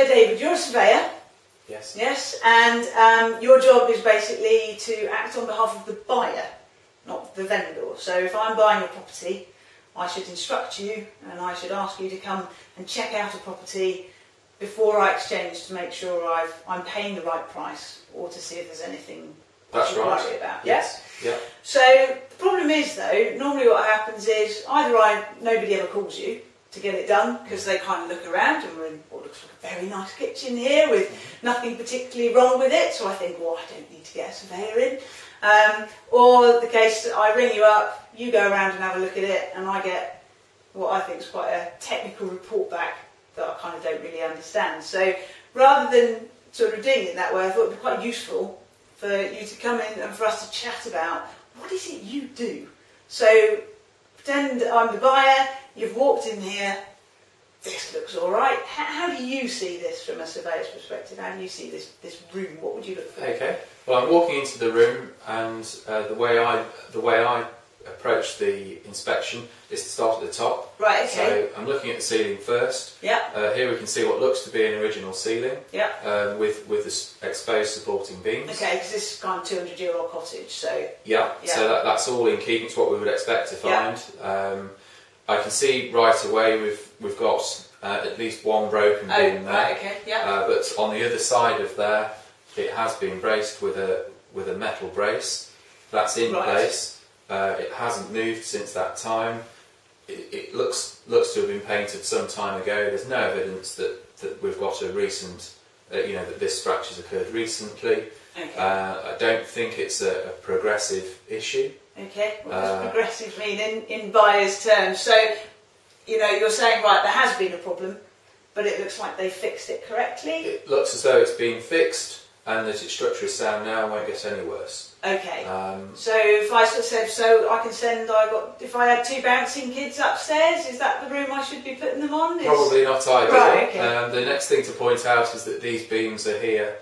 So David, you're a surveyor. Yes. Yes, and your job is basically to act on behalf of the buyer, not the vendor. So if I'm buying a property, I should instruct you and I should ask you to come and check out a property before I exchange to make sure I'm paying the right price, or to see if there's anything I should worry about. Yes. Yeah. So the problem is though, normally what happens is either nobody ever calls you to get it done because they kind of look around and we're in what looks like a very nice kitchen here with nothing particularly wrong with it, so I think, well, I don't need to get a surveyor in. Or the case that I ring you up, you go around and have a look at it, and I get what I think is quite a technical report back that I kind of don't really understand. So rather than sort of doing it that way, I thought it would be quite useful for you to come in and for us to chat about what is it you do. So pretend I'm the buyer, you've walked in here, this looks all right. How do you see this from a surveyor's perspective? How do you see this room? What would you look for? Okay. Well, I'm walking into the room, and the way I approach the inspection is to start at the top. Right. Okay. So I'm looking at the ceiling first. Yeah. Here we can see what looks to be an original ceiling. Yeah. With the exposed supporting beams. Okay, because this is kind of 200-year-old cottage, so. Yeah. So that's all in keeping to what we would expect to find. Yeah. I can see right away we've got at least one broken beam there. Right, okay, yeah. But on the other side of there, it has been braced with a metal brace. That's in place. It hasn't moved since that time. It looks to have been painted some time ago. There's no evidence that we've got a recent, that this fracture's occurred recently. Okay. I don't think it's a progressive issue. Okay, what does progressive mean in buyer's terms? So, you're saying, right, there has been a problem, but it looks like they fixed it correctly? It looks as though it's been fixed and that its structure is sound now and won't get any worse. Okay, so if I sort of said, so I can send, if I had 2 bouncing kids upstairs, is that the room I should be putting them on? Probably not ideal. Right, okay. The next thing to point out is that these beams are here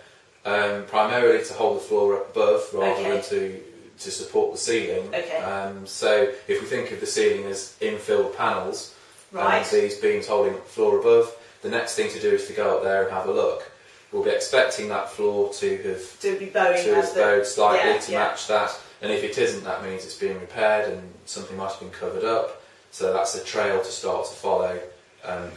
primarily to hold the floor up above rather than to support the ceiling. Okay. So if we think of the ceiling as infilled panels, right. These beams holding up the floor above, the next thing to do is to go up there and have a look. We'll be expecting that floor to be bowed slightly to match that, and if it isn't, that means it's being repaired and something might have been covered up. So that's a trail to start to follow.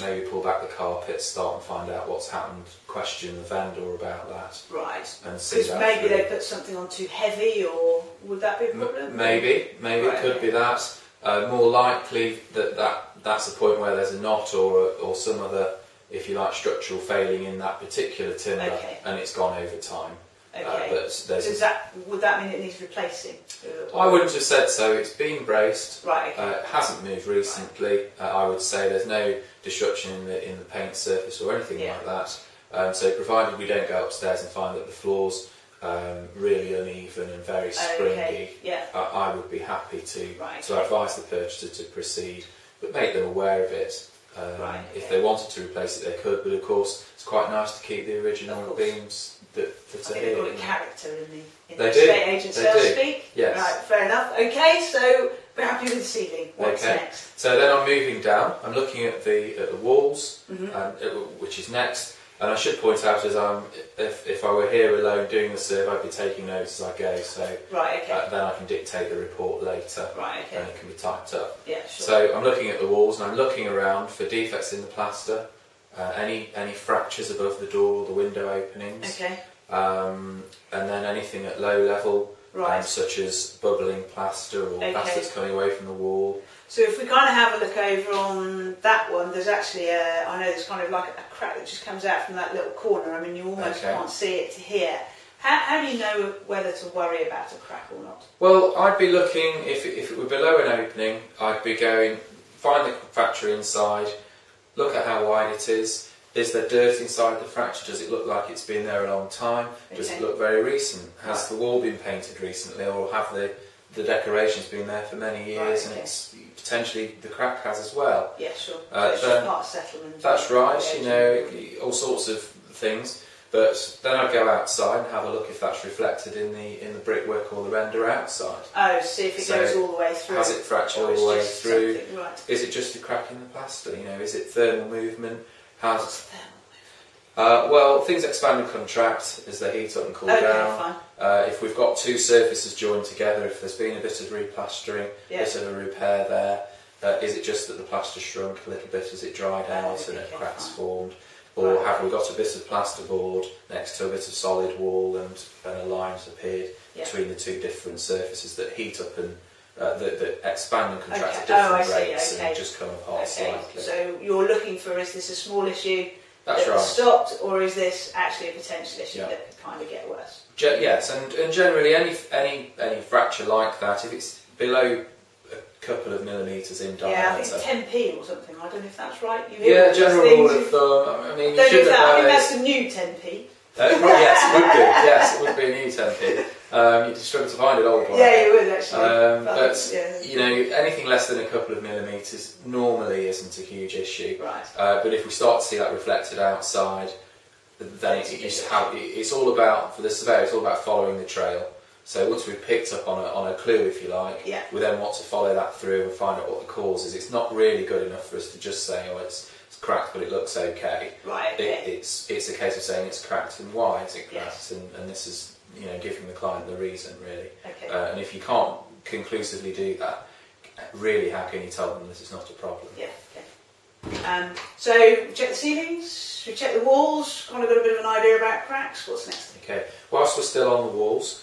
Maybe pull back the carpet, start and find out what's happened, question the vendor about that. Right. And see that maybe through. they put something on too heavy, or would that be a problem? Maybe right, it could be that. More likely that's a point where there's a knot or some other, if you like, structural failing in that particular timber, and it's gone over time. Okay. But would that mean it needs replacing? I wouldn't have said so. It's been braced. Right. Okay. It hasn't moved recently. I would say there's no disruption in the paint surface or anything like that. So provided we don't go upstairs and find that the floor's really uneven and very springy, I would be happy to advise the purchaser to proceed, but make them aware of it. If they wanted to replace it, they could, but of course it's quite nice to keep the original beams that are here. They've got a character in they the do. estate agent They sales do. speak. Yes. Right, fair enough. Okay, so we're happy with the ceiling. What's next? So then I'm moving down. I'm looking at the walls, which is next. And I should point out, if I were here alone doing the survey, I'd be taking notes as I go. So then I can dictate the report later, and it can be typed up. Yeah, sure. So I'm looking at the walls, and I'm looking around for defects in the plaster, any fractures above the door, the window openings, and then anything at low level, such as bubbling plaster or plaster that's coming away from the wall. So if we kind of have a look over on that one, there's actually I know there's kind of like a crack that just comes out from that little corner. I mean, you almost can't see it to here. How do you know whether to worry about a crack or not? Well, I'd be looking, if it were below an opening, I'd be going, find the fracture inside, look at how wide it is there dirt inside the fracture? Does it look like it's been there a long time? Does it look very recent? Has the wall been painted recently, or have the decorations been there for many years and it's potentially the crack has as well? Yeah, sure. So it's just part of settlement. That's right, all sorts of things. But then I'd go outside and have a look if that's reflected in the brickwork or the render outside. Oh, see if it goes all the way through. Has it fractured all the way through? Right. Is it just a crack in the plaster? Is it thermal movement? Well, things expand and contract as they heat up and cool down. Fine. If we've got two surfaces joined together, if there's been a bit of replastering, a bit of a repair there, is it just that the plaster shrunk a little bit as it dried out and cracks formed? Or have we got a bit of plasterboard next to a bit of solid wall and a line has appeared between the two different surfaces that heat up and that expand and contract at different rates and just come apart slightly? So you're looking for, is this a small issue that's that stopped, or is this actually a potential issue that could kind of get worse? Yes, and generally any fracture like that, if it's below a couple of millimetres in diameter. Yeah, I think 10p or something. I don't know if that's right. General rule of thumb. I mean, I think that's the new 10p. Yes, it would be a new 10p. You'd struggle to find an old one. Yeah, you would actually. But you know, anything less than a couple of millimetres normally isn't a huge issue. Right. But if we start to see that reflected outside, then it's all about, for the surveyor, it's all about following the trail. So once we've picked up on a clue, if you like, we then want to follow that through and find out what the cause is. It's not really good enough for us to just say, oh, it's cracked, but it looks okay. Right. Okay. It's a case of saying it's cracked and why is it cracked, and this is, you know, giving the client the reason really. Okay. And if you can't conclusively do that, really, how can you tell them this is not a problem? Yeah. Okay. So we check the ceilings, we check the walls. Kind of got a bit of an idea about cracks. What's next? Okay. Whilst we're still on the walls,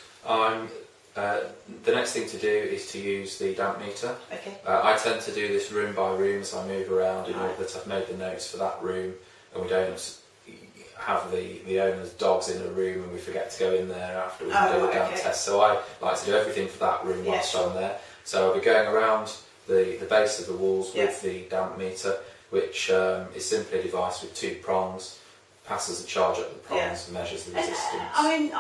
the next thing to do is to use the damp meter. Okay. I tend to do this room by room as I move around in order that I've made the notes for that room and we don't have the owner's dogs in a room and we forget to go in there afterwards and do a damp test. So I like to do everything for that room whilst I'm there. So I'll be going around the base of the walls with the damp meter, which is simply a device with two prongs, passes a charge up the prongs and measures the resistance. I mean,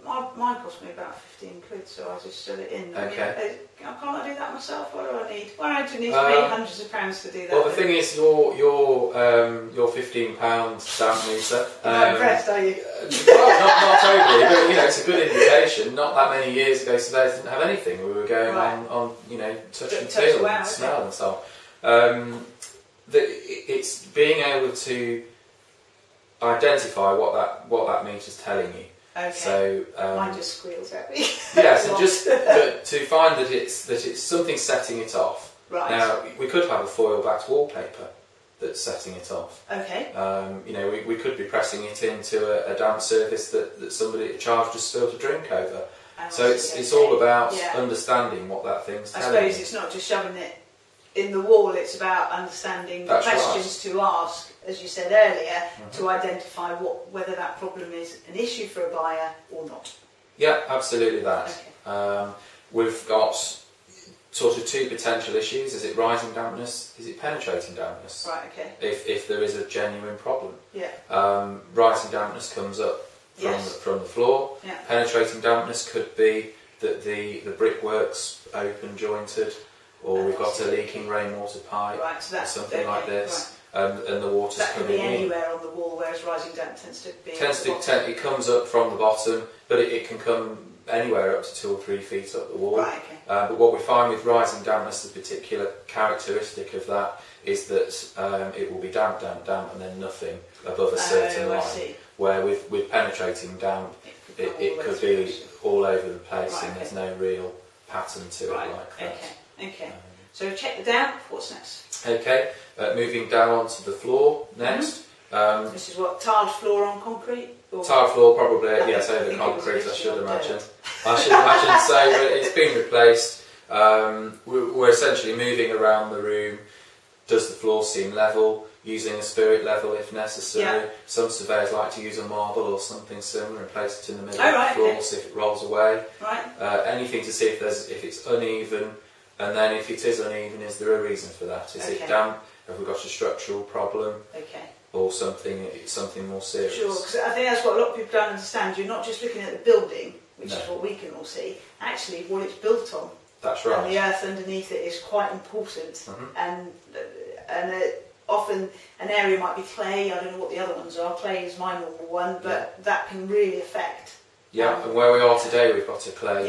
mine cost me about 15 quid, so I just stood it in. Okay. Can't I do that myself? What do I need? Well, I do need to pay hundreds of pounds to do that. Well, the thing is, your £15 damp meter. You're not impressed, are you? Well, not totally, but you know, it's a good indication. Not that many years ago, surveyors didn't have anything. We were going on you know, touch and feel and smell and so on. It's being able to identify what that meter's telling you. Okay. So mine just squeals at me. Yes, and just to find that it's something setting it off. Right. Now we could have a foil-backed wallpaper that's setting it off. Okay. You know, we could be pressing it into a damp surface that somebody at charge just spilled a drink over. So it's all about understanding what that thing's telling you. I suppose it's not just shoving it in the wall, it's about understanding the questions to ask, as you said earlier, to identify whether that problem is an issue for a buyer or not. Yeah, absolutely that. Okay. We've got sort of two potential issues. Is it rising dampness? Is it penetrating dampness? Right, okay. If there is a genuine problem. Yeah. Rising dampness comes up from the floor. Yeah. Penetrating dampness could be that the brickwork's open jointed, or we've got a leaking rainwater pipe, or something like this, and the water's coming in. That could be anywhere on the wall, whereas rising damp tends to be it comes up from the bottom, but it can come anywhere up to 2 or 3 feet up the wall. Right, okay. But what we find with rising dampness, the particular characteristic of that is that it will be damp, and then nothing above a certain line. Where with penetrating damp, it could be all over the place, and there's no real pattern to it like that. Okay. So check the damp. What's next? Okay. Moving down onto the floor next. This is what, tiled floor on concrete? Or? Tiled floor, probably. Yes, over concrete. I should imagine. So it's been replaced. We're essentially moving around the room. Does the floor seem level? Using a spirit level if necessary. Yeah. Some surveyors like to use a marble or something similar and place it in the middle of the floor, see if it rolls away. Right. Anything to see if it's uneven, and then if it is uneven, is there a reason for that? Is it damp? Have we got a structural problem? Okay. Or something more serious? Sure, because I think that's what a lot of people don't understand. You're not just looking at the building, which is what we can all see. Actually, what it's built on. That's right. And the earth underneath it is quite important, and often an area might be clay. I don't know what the other ones are. Clay is my normal one, but that can really affect. Yeah, and where we are today, we've got a clay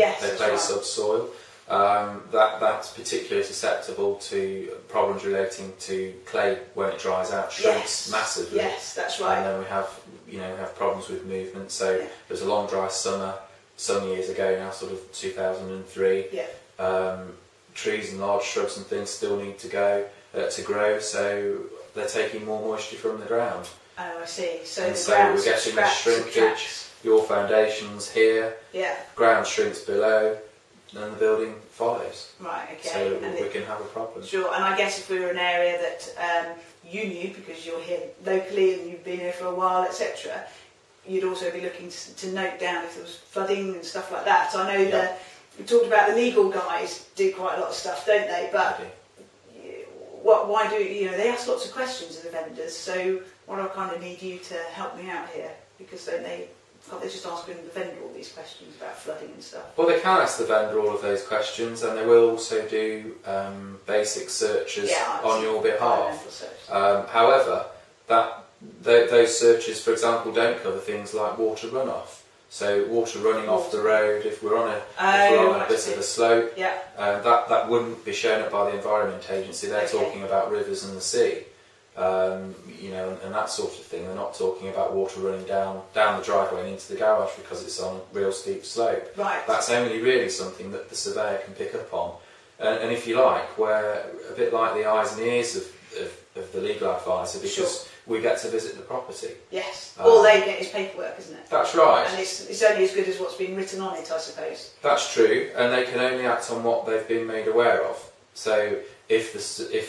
subsoil. That's particularly susceptible to problems relating to clay when it dries out, shrinks massively. Yes, that's right. And then we have have problems with movement. So Yeah. there's a long dry summer some years ago now, sort of 2003. Yeah. Trees and large shrubs and things still need to grow, so they're taking more moisture from the ground. Oh, I see. So And the so ground we're getting this shrinkage. subtracts. Your foundation's here, Yeah. ground shrinks below, and the building follows. Right. Okay. So And we can have a problem. sure. And I guess if we were an area that you knew because you're here locally and you've been here for a while, etc., you'd also be looking to note down if there was flooding and stuff like that. So I know that we talked about the legal guys do quite a lot of stuff, don't they? But why do they ask lots of questions of the vendors? So what I kind of need you to help me out here, because can't they just ask the vendor all these questions about flooding and stuff? Well, they can ask the vendor all of those questions, and they will also do basic searches on your behalf. However, those searches, for example, don't cover things like water runoff. So water running off the road, if we're on a bit of a slope, that wouldn't be shown up by the Environment Agency. They're talking about rivers and the sea, and that sort of thing. They're not talking about water running down the driveway and into the garage because it's on a real steep slope. Right. That's only really something that the surveyor can pick up on. And if you like, we're a bit like the eyes and ears of the legal advisor, because we get to visit the property. Yes. All they get is paperwork, isn't it? That's right. And it's only as good as what's been written on it, I suppose. That's true, and they can only act on what they've been made aware of. So if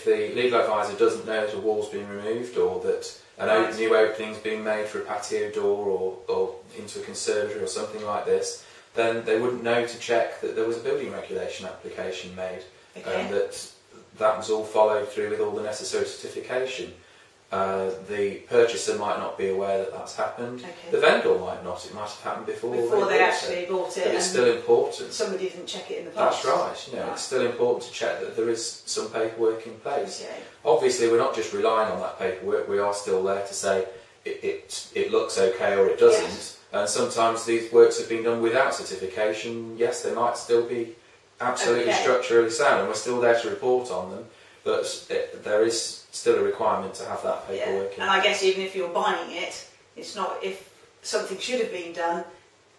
the legal advisor doesn't know that a wall's been removed, or that a new opening's been made for a patio door or into a conservatory or something like this, then they wouldn't know to check that there was a building regulation application made, and that was all followed through with all the necessary certification. The purchaser might not be aware that that's happened. Okay. The vendor might not. It might have happened before they actually bought it. But it's still important. Somebody didn't check it in the past. That's right. It's still important to check that there is some paperwork in place. Okay. Obviously, we're not just relying on that paperwork. We are still there to say it looks okay or it doesn't. Yes. And sometimes these works have been done without certification. Yes, they might still be absolutely structurally sound, and we're still there to report on them. But there is still a requirement to have that paperwork in. And I guess even if you're buying it, it's not, if something should have been done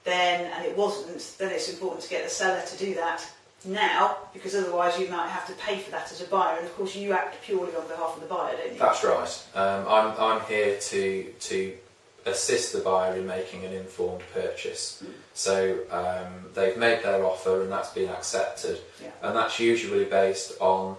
and it wasn't, then it's important to get the seller to do that now, because otherwise you might have to pay for that as a buyer, and of course you act purely on behalf of the buyer, don't you? That's right. I'm here to assist the buyer in making an informed purchase. So they've made their offer and that's been accepted, and that's usually based on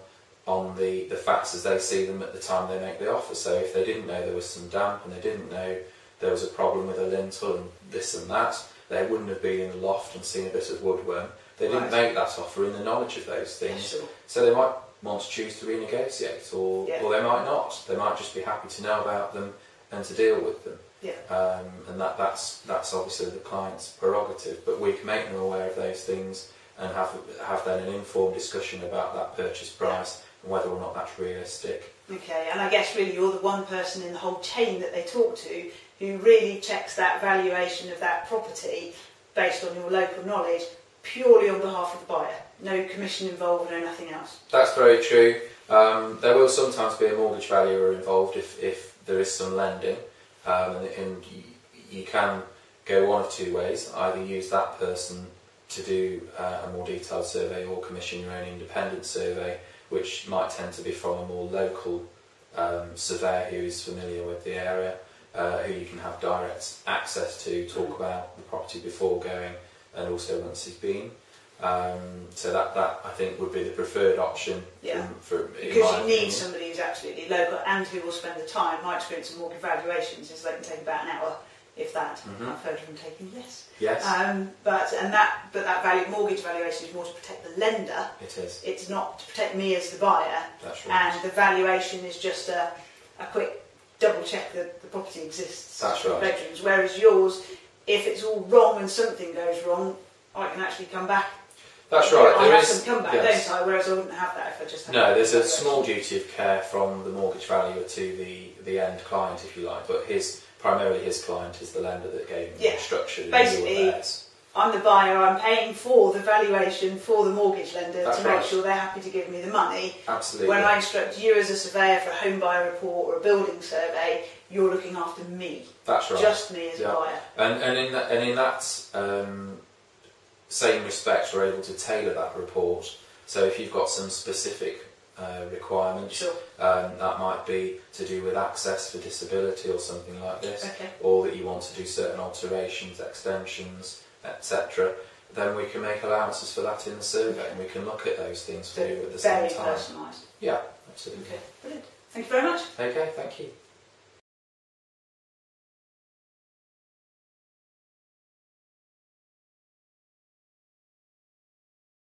the facts as they see them at the time they make the offer. So if they didn't know there was some damp, and they didn't know there was a problem with a lintel and this and that, they wouldn't have been in the loft and seen a bit of woodworm. They didn't make that offer in the knowledge of those things. So they might want to choose to renegotiate, or they might not. They might just be happy to know about them and to deal with them. And that's obviously the client's prerogative, but we can make them aware of those things and have then an informed discussion about that purchase price and whether or not that's realistic. Okay, and I guess really you're the one person in the whole chain that they talk to who really checks that valuation of that property based on your local knowledge, purely on behalf of the buyer. No commission involved, no nothing else. That's very true. There will sometimes be a mortgage valuer involved if there is some lending, and you can go one of two ways. Either use that person to do a more detailed survey, or commission your own independent survey, which might tend to be from a more local surveyor who is familiar with the area, who you can have direct access to talk about the property before going, and also once he's been. So that I think would be the preferred option. Because you need somebody who's absolutely local and who will spend the time. My experience of mortgage valuations is they can take about an hour, if that. I've heard of them taking less. Yes. But that mortgage valuation is more to protect the lender. It is. It's not to protect me as the buyer. That's right. And the valuation is just a quick double check that the property exists. That's right. Bedrooms. Whereas yours, if it's all wrong and something goes wrong, I can actually come back. That's right. I have some comeback, don't I? Whereas I wouldn't have that if I just had. No, there's a small duty of care from the mortgage valuer to the end client, if you like, but primarily his client is the lender that gave him the instruction. Basically, I'm the buyer, I'm paying for the valuation for the mortgage lender That's to make right. sure they're happy to give me the money. Absolutely. When I instruct you as a surveyor for a home buyer report or a building survey, you're looking after me. That's right. Just me as a buyer. And in that same respect, we're able to tailor that report. So if you've got some specific requirements, Sure. that might be to do with access for disability or something like this, Okay. or that you want to do certain alterations, extensions, etc., then we can make allowances for that in the survey, and we can look at those things for you at the same time. Very personalised. Yeah, absolutely. Okay, brilliant. Thank you very much. Okay, thank you.